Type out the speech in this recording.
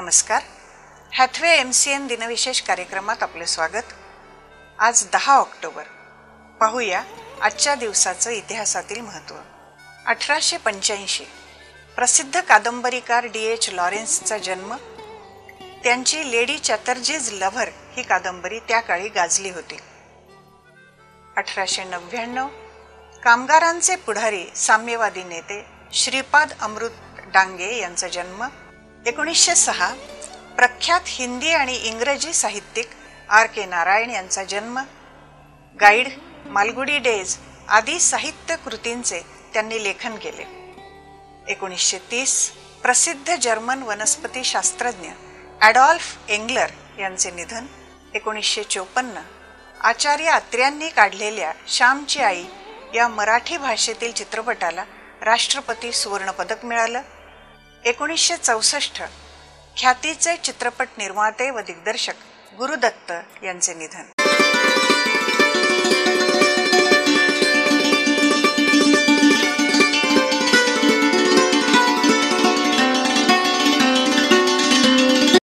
नमस्कार. Hathway MCN दिनविशेष कार्यक्रमात आपले स्वागत. आज 10 ऑक्टोबर. पाहूया आजच्या दिवसाचं इतिहासातील महत्त्व. 1885 प्रसिद्ध कादंबरीकार D.H. लॉरेन्सचा जन्म. त्यांची लेडी चॅटर्जीज लव्हर ही कादंबरी त्या काळी गाजली होती. 1899 कामगारांचे पुढारी साम्यवादी नेते श्रीपाद अमृत डांगे यांचा जन्म. 1906 प्रख्यात हिंदी आणि इंग्रजी साहित्यिक R.K. नारायण यांचा जन्म. गाईड, मालगुडी डेज आदी साहित्य कृतींचे त्यांनी लेखन केले. 1930 प्रसिद्ध जर्मन वनस्पती शास्त्रज्ञ ॲडॉल्फ एंगलर यांचे निधन. 1954 आचार्य अत्र्यांनी काढलेल्या श्यामची आई या मराठी भाषेतील चित्रपटाला राष्ट्रपती सुवर्ण पदक मिळालं. 1964 ख्यातीचे चित्रपट निर्माते व दिग्दर्शक गुरुदत्त यांचे निधन.